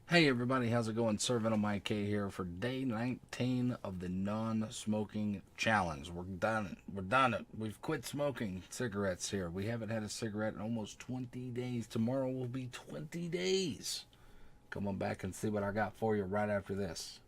Hey everybody, how's it going? Servant Mike K here for day 19 of the non-smoking challenge. We're done. We're done. We've quit smoking cigarettes here. We haven't had a cigarette in almost 20 days. Tomorrow will be 20 days. Come on back and see what I got for you right after this.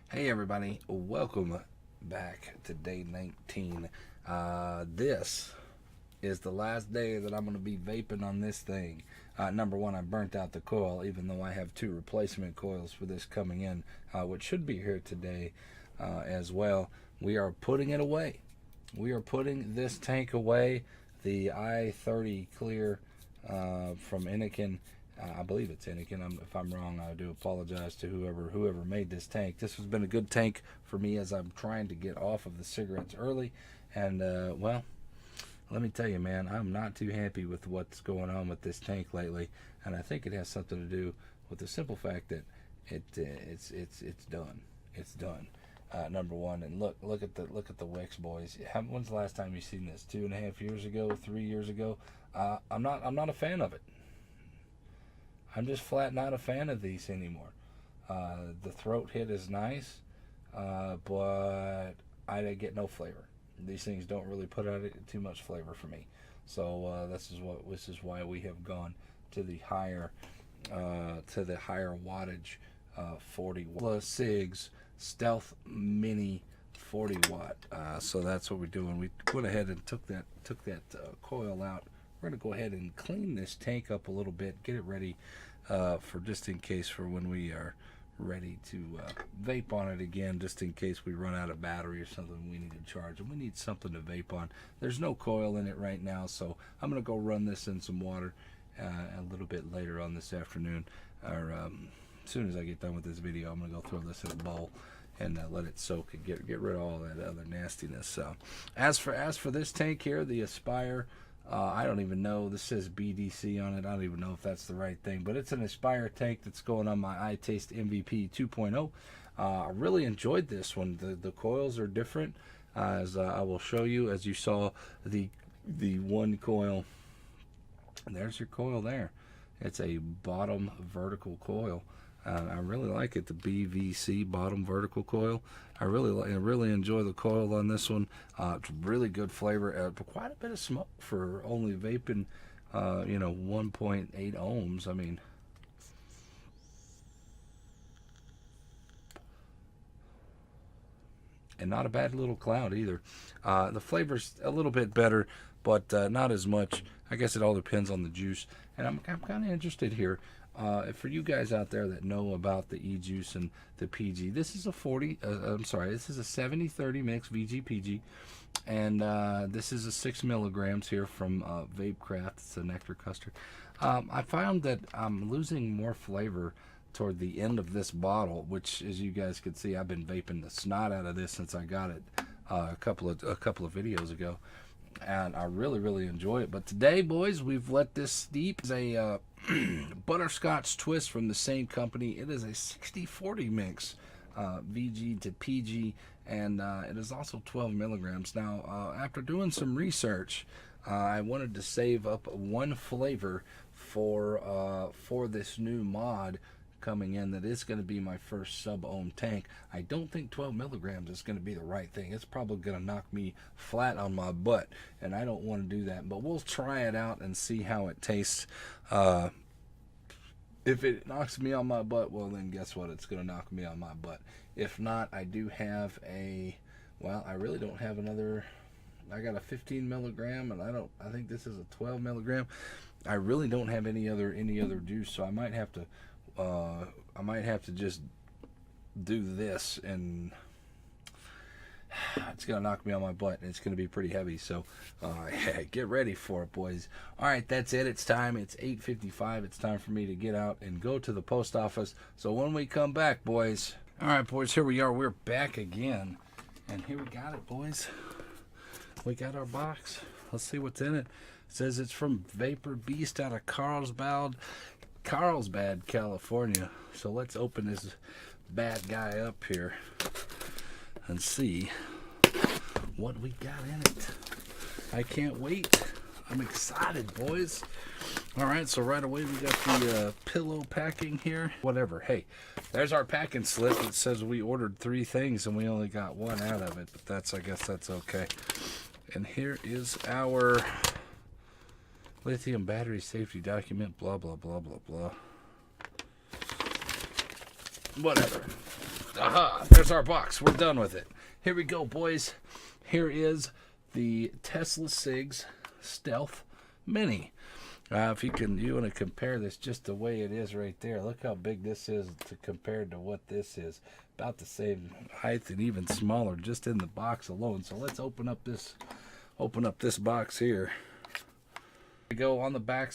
Hey everybody, welcome back to day 19. This is the last day that I'm going to be vaping on this thing. Number one, I burnt out the coil, even though I have two replacement coils for this coming in, which should be here today as well. We are putting it away. We are putting this tank away. The i30 Clear from Innokin. I believe it's Innokin. If I'm wrong, I do apologize to whoever made this tank. This has been a good tank for me as I'm trying to get off of the cigarettes early. And, well, let me tell you, man, I'm not too happy with what's going on with this tank lately. And I think it has something to do with the simple fact that it's done. It's done. Number one, and look at the Wicks, boys. When's the last time you seen this? 2.5 years ago, 3 years ago. I'm not a fan of it. I'm just flat not a fan of these anymore. The throat hit is nice, but I get no flavor. These things don't really put out too much flavor for me. So this is why we have gone to the higher wattage 40 watt SIGs Stealth Mini 40 watt. So that's what we're doing. We went ahead and took that coil out. We're gonna go ahead and clean this tank up a little bit, get it ready for just in case for when we are ready to vape on it again, just in case we run out of battery or something we need to charge, and we need something to vape on. There's no coil in it right now, so I'm gonna go run this in some water a little bit later on this afternoon, or as soon as I get done with this video. I'm gonna go throw this in a bowl and let it soak and get rid of all that other nastiness. So as for this tank here, the Aspire, I don't even know. This says BDC on it. I don't even know if that's the right thing, but it's an Aspire tank that's going on my iTaste MVP 2.0. I really enjoyed this one. The coils are different, as I will show you. As you saw, the one coil. There's your coil there. It's a bottom vertical coil. I really like it, the BVC bottom vertical coil. I really enjoy the coil on this one. It's really good flavor, quite a bit of smoke for only vaping, 1.8 ohms. I mean, and not a bad little cloud either. The flavor's a little bit better, but not as much. I guess it all depends on the juice. And I'm kind of interested here. For you guys out there that know about the e-juice and the PG, this is a 70-30 mix VG-PG, and this is a 6 milligrams here from VapeCraft. It's a nectar custard. I found that I'm losing more flavor toward the end of this bottle, which, as you guys can see, I've been vaping the snot out of this since I got it a couple of videos ago, and I really enjoy it. But today, boys, we've let this steep. It's a butterscotch twist from the same company. It is a 60-40 mix, VG to PG, and it is also 12 milligrams. Now, after doing some research, I wanted to save up one flavor for this new mod coming in that is going to be my first sub-ohm tank. I don't think 12 milligrams is going to be the right thing. It's probably going to knock me flat on my butt, and I don't want to do that. But we'll try it out and see how it tastes. If it knocks me on my butt, well, then guess what? It's going to knock me on my butt. If not, I do have I really don't have another. I got a 15 milligram, and I think this is a 12 milligram. I really don't have any other juice, so I might have to just do this, and it's gonna knock me on my butt, and it's gonna be pretty heavy. So get ready for it, boys. All right, that's it. It's time. It's 8:55. It's time for me to get out and go to the post office. So when we come back, boys. All right, boys. Here we are. We're back again, and here we got it, boys. We got our box. Let's see what's in it. It says it's from Vapor Beast out of Carlsbad, Carlsbad, California. So let's open this bad guy up here and see what we got in it. I can't wait. I'm excited, boys. All right, so right away we got the pillow packing here. Whatever. Hey, there's our packing slip. It says we ordered 3 things and we only got 1 out of it, but I guess that's okay. And here is our lithium battery safety document, blah, blah, blah, blah, blah. Whatever. Aha, there's our box. We're done with it. Here we go, boys. Here is the Tesla SIGS Stealth Mini. If you want to compare this just the way it is right there. Look how big this is compared to what this is. About the same height and even smaller just in the box alone. So let's open up this box here. We go on the back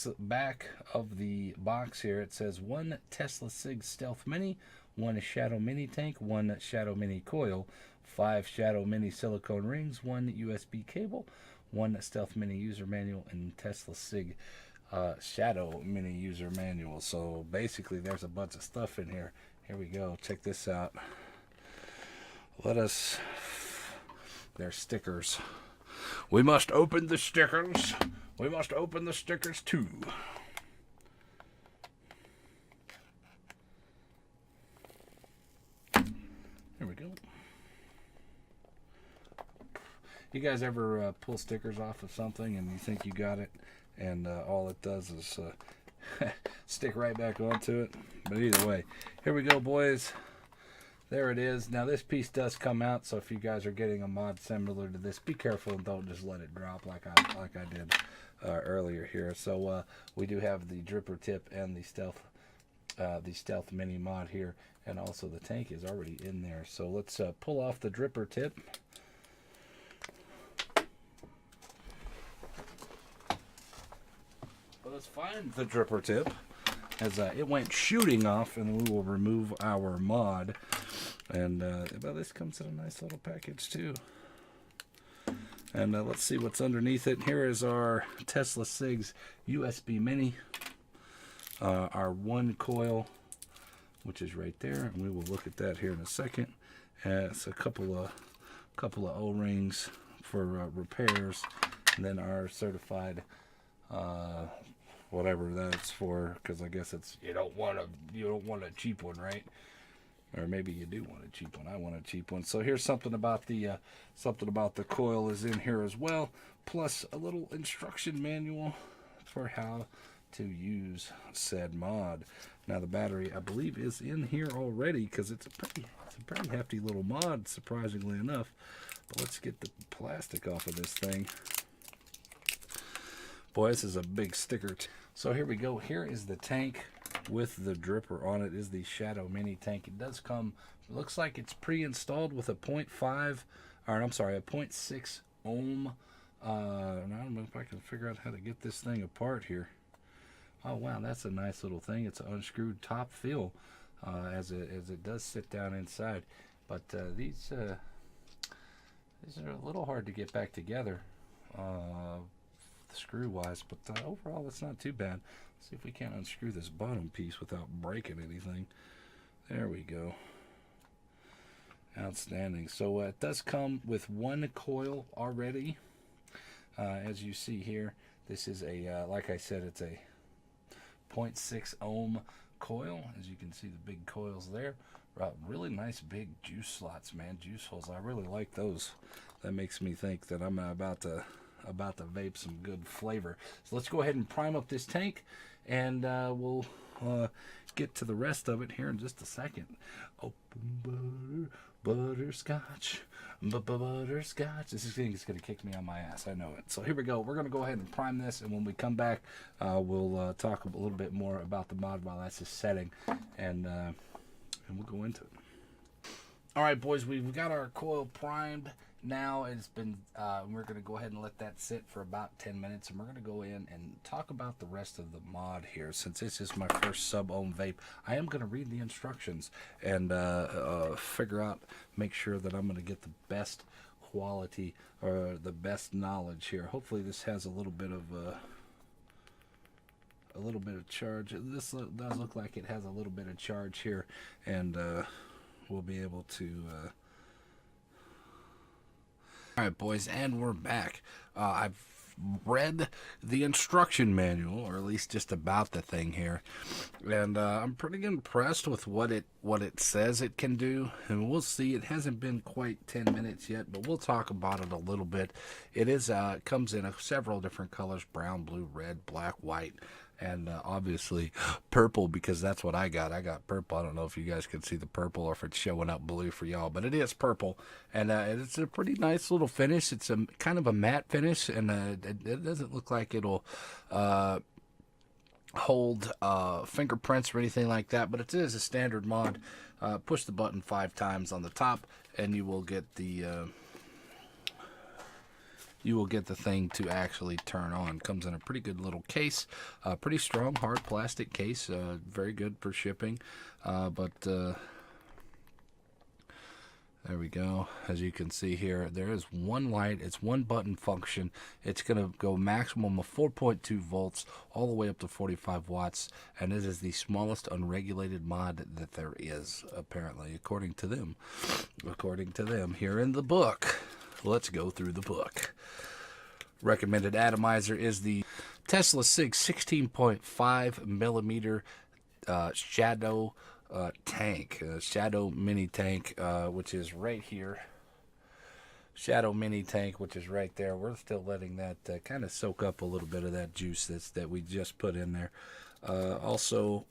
of the box here. It says 1 Tesla SIGS Stealth Mini, 1 Shadow Mini tank, 1 Shadow Mini coil, 5 Shadow Mini silicone rings, 1 USB cable, 1 Stealth Mini user manual, and Tesla SIG Shadow Mini user manual. So basically there's a bunch of stuff in here. Here we go. Check this out. There's stickers. We must open the stickers. We must open the stickers too. Here we go. You guys ever pull stickers off of something and you think you got it, and all it does is stick right back onto it? But either way, here we go, boys. There it is. Now this piece does come out, so if you guys are getting a mod similar to this, be careful and don't just let it drop like I did earlier here. So we do have the dripper tip and the Stealth Mini mod here, and also the tank is already in there. So let's pull off the dripper tip. Let's find the dripper tip, as it went shooting off, and we will remove our mod. And well, this comes in a nice little package too. And let's see what's underneath it. Here is our Tesla SIGS USB Mini, our 1 coil, which is right there, and we will look at that here in a second. It's a couple of O-rings for repairs, and then our certified whatever that's for, because I guess it's you don't want a cheap one, right? Or maybe you do want a cheap one. I want a cheap one. So here's something about the coil is in here as well, plus a little instruction manual for how to use said mod. Now the battery, I believe, is in here already, because it's a pretty hefty little mod, surprisingly enough. But let's get the plastic off of this thing. Boy, this is a big sticker. So here we go. Here is the tank with the dripper on it. Is the Shadow Mini tank. It does come, it looks like it's pre-installed with a 0.6 ohm. I don't know if I can figure out how to get this thing apart here. Oh wow, that's a nice little thing. It's an unscrewed top fill as it does sit down inside. But these are a little hard to get back together screw wise, but overall it's not too bad. Let's see if we can't unscrew this bottom piece without breaking anything. There we go. Outstanding. So it does come with 1 coil already, as you see here. This is a like I said, it's a 0.6 ohm coil. As you can see, the big coils there. Really nice big juice slots, man. Juice holes. I really like those. That makes me think that I'm about to vape some good flavor. So let's go ahead and prime up this tank, and we'll get to the rest of it here in just a second. Open butterscotch, butterscotch. This thing is going to kick me on my ass. I know it. So here we go. We're going to go ahead and prime this, and when we come back, we'll talk a little bit more about the mod while that's just setting, and we'll go into it. All right, boys, we've got our coil primed. Now it's been, we're going to go ahead and let that sit for about 10 minutes, and we're going to go in and talk about the rest of the mod here. Since this is my first sub-ohm vape, I am going to read the instructions and figure out, make sure that I'm going to get the best quality or the best knowledge here. Hopefully this has a little bit of a little bit of charge. This does look like it has a little bit of charge here, and we'll be able to. All right, boys, and we're back. I've read the instruction manual, or at least just about the thing here, and I'm pretty impressed with what it says it can do. And we'll see. It hasn't been quite 10 minutes yet, but we'll talk about it a little bit. It comes in several different colors: brown, blue, red, black, white, and obviously purple, because that's what I got. I got purple. I don't know if you guys can see the purple or if it's showing up blue for y'all, but it is purple, and it's a pretty nice little finish. It's a kind of a matte finish, and it doesn't look like it'll hold fingerprints or anything like that, but it is a standard mod. Push the button 5 times on the top, and you will get the thing to actually turn on. Comes in a pretty good little case, pretty strong, hard plastic case, very good for shipping. There we go. As you can see here, there is one light. It's one button function. It's going to go maximum of 4.2 volts all the way up to 45 watts, and it is the smallest unregulated mod that there is, apparently, according to them. According to them, here in the book. Let's go through the book. Recommended atomizer is the Tesla SIG 16.5 millimeter Shadow tank, Shadow mini tank, which is right here. Shadow mini tank, which is right there. We're still letting that kind of soak up a little bit of that juice that we just put in there. Also,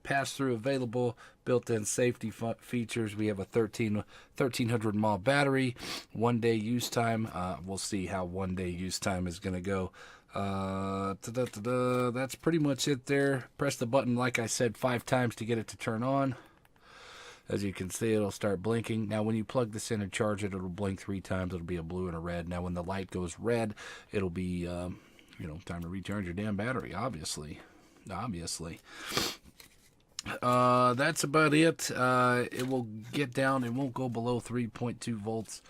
pass-through available, built-in safety features. We have a 1300 mAh battery, 1 day use time. We'll see how 1 day use time is going to go. That's pretty much it there. Press the button, like I said, 5 times to get it to turn on. As you can see, it'll start blinking. Now, when you plug this in and charge it, it'll blink 3 times. It'll be a blue and a red. Now, when the light goes red, it'll be, time to recharge your damn battery, obviously. That's about it. It will get down. It won't go below 3.2 volts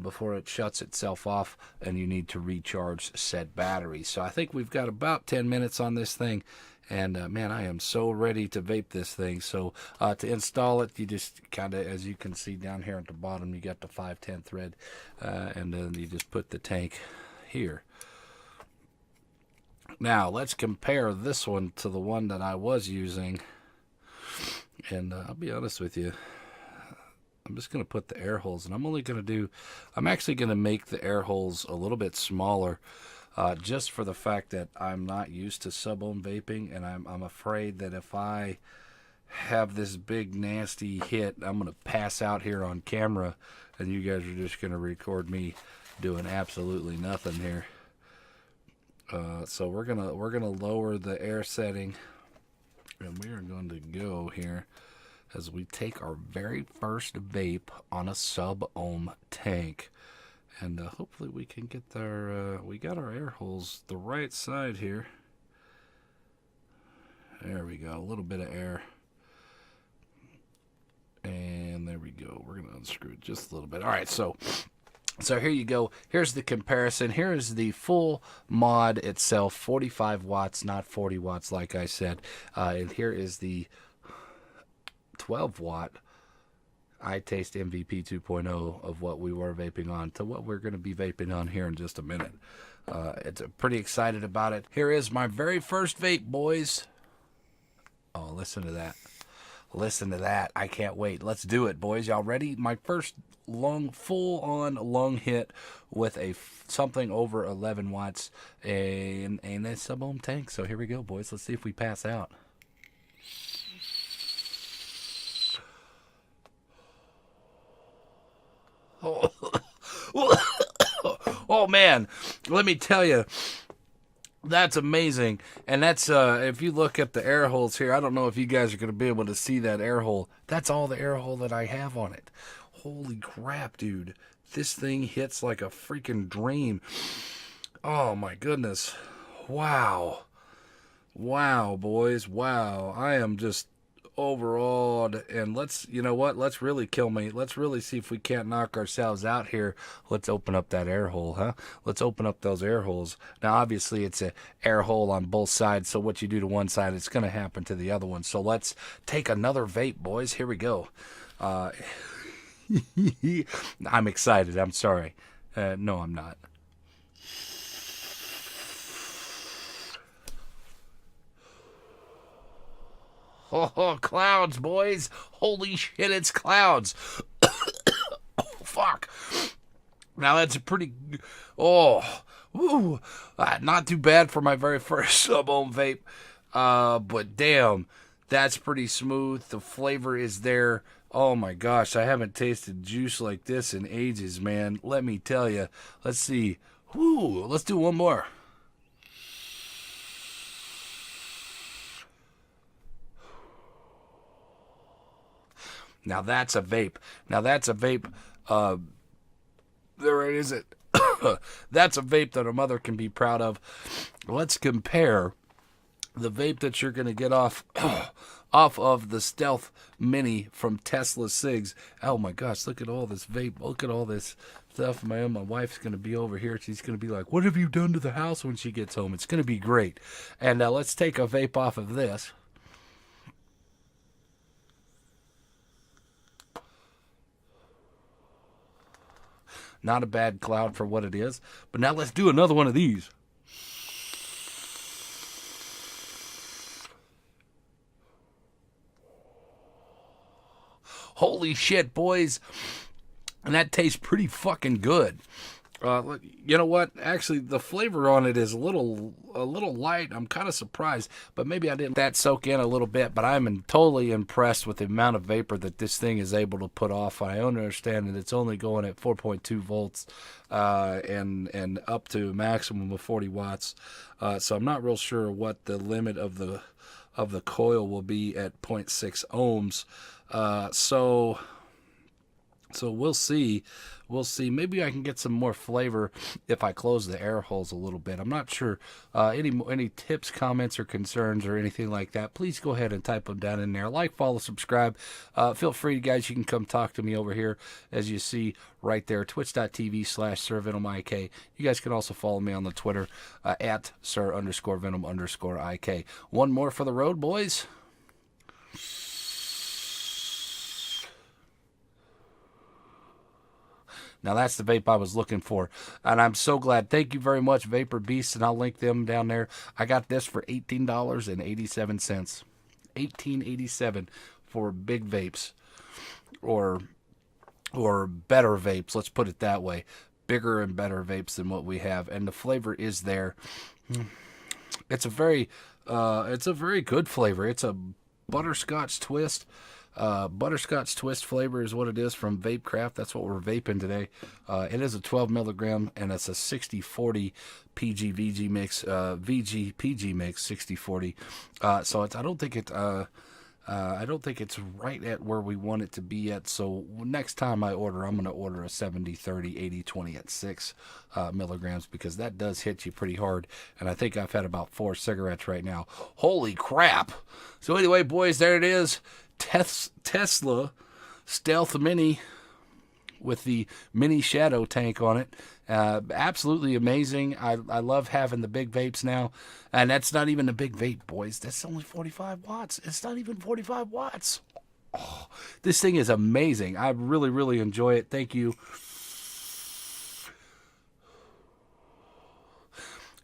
before it shuts itself off, and you need to recharge said battery. So I think we've got about 10 minutes on this thing, and man, I am so ready to vape this thing. So to install it, you just kind of, as you can see down here at the bottom, you got the 510 thread, and then you just put the tank here. Now let's compare this one to the one that I was using. And I'll be honest with you, I'm just going to put the air holes, and I'm actually going to make the air holes a little bit smaller, just for the fact that I'm not used to sub-ohm vaping, and I'm afraid that if I have this big nasty hit, I'm going to pass out here on camera, and you guys are just going to record me doing absolutely nothing here. So we're gonna lower the air setting. And we are going to go here as we take our very first vape on a sub-ohm tank. And hopefully we can get we got our air holes the right side here. There we go, a little bit of air. And there we go. We're going to unscrew it just a little bit. All right, so here you go. Here's the comparison. Here is the full mod itself, 45 watts, not 40 watts like I said. And here is the 12 watt iTaste MVP 2.0 of what we were vaping on to what we're going to be vaping on here in just a minute. It's pretty excited about it. Here is my very first vape, boys. Oh, listen to that. Listen to that. I can't wait. Let's do it, boys. Y'all ready? My first full-on lung hit with something over 11 watts and a sub-ohm tank. So here we go, boys. Let's see if we pass out. Oh man, let me tell you. That's amazing. And that's, if you look at the air holes here, I don't know if you guys are going to be able to see that air hole. That's all the air hole that I have on it. Holy crap, dude. This thing hits like a freaking dream. Oh, my goodness. Wow. Wow, boys. Wow. I am just overawed. And let's, you know what? Let's really kill me. Let's really see if we can't knock ourselves out here. Let's open up that air hole, huh? Let's open up those air holes. Now, obviously, it's an air hole on both sides. So what you do to one side, it's going to happen to the other one. So let's take another vape, boys. Here we go. I'm excited. I'm sorry. No, I'm not. Oh, clouds, boys. Holy shit, it's clouds. Oh, fuck. Now, that's a pretty... Oh, woo. Not too bad for my very first sub-ohm vape. But damn, that's pretty smooth. The flavor is there. Oh, my gosh. I haven't tasted juice like this in ages, man. Let me tell you. Let's see. Woo. Let's do one more. Now that's a vape. There it is. That's a vape that a mother can be proud of. Let's compare the vape that you're going to get off of the Stealth Mini from Tesla Cigs. Oh my gosh, look at all this vape. Look at all this stuff. My wife's going to be over here. She's going to be like, what have you done to the house when she gets home? It's going to be great. And let's take a vape off of this. Not a bad cloud for what it is. But now let's do another one of these. Holy shit, boys. And that tastes pretty fucking good. You know what? Actually, the flavor on it is a little light. I'm kind of surprised, but maybe I didn't let that soak in a little bit. But I'm totally impressed with the amount of vapor that this thing is able to put off. I understand that it's only going at 4.2 volts and up to a maximum of 40 watts. So I'm not real sure what the limit of the coil will be at 0.6 ohms. So we'll see. Maybe I can get some more flavor if I close the air holes a little bit. I'm not sure. Any tips, comments, or concerns or anything like that, please go ahead and type them down in there. Like, follow, subscribe. Feel free, guys. You can come talk to me over here, as you see right there, twitch.tv/SirVenomIK. You guys can also follow me on the Twitter at Sir_Venom_IK. One more for the road, boys. Now, that's the vape I was looking for, and I'm so glad. Thank you very much, Vapor Beast, and I'll link them down there. I got this for $18.87. $18.87 for big vapes, or better vapes. Let's put it that way. Bigger and better vapes than what we have, and the flavor is there. It's a very good flavor. It's a butterscotch twist. Butterscotch twist flavor is what it is from VapeCraft. That's what we're vaping today. It is a 12 milligram, and it's a 60-40 PG-VG mix, VG-PG mix, 60-40. So I don't think it's right at where we want it to be yet. So next time I order, I'm going to order a 70-30, 80-20 at 6 milligrams, because that does hit you pretty hard. And I think I've had about 4 cigarettes right now. Holy crap. So anyway, boys, there it is. Tesla Stealth Mini with the mini shadow tank on it. Absolutely amazing. I love having the big vapes now. And that's not even a big vape, boys. That's only 45 watts. It's not even 45 watts. Oh, this thing is amazing. I really, really enjoy it. Thank you.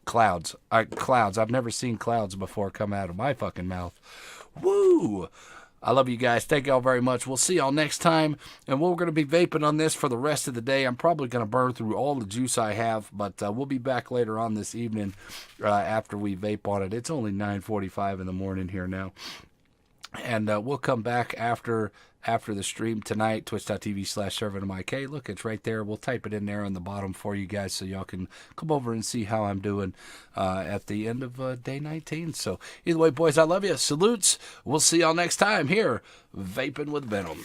Clouds. I've never seen clouds before come out of my fucking mouth. Woo! I love you guys. Thank y'all very much. We'll see y'all next time. And we're going to be vaping on this for the rest of the day. I'm probably going to burn through all the juice I have, but we'll be back later on this evening after we vape on it. It's only 9:45 in the morning here now. And we'll come back after the stream tonight, twitch.tv/SirVenomIK. Look, it's right there. We'll type it in there on the bottom for you guys so y'all can come over and see how I'm doing at the end of day 19. So either way, boys, I love you. Salutes. We'll see y'all next time here, Vaping with Venom.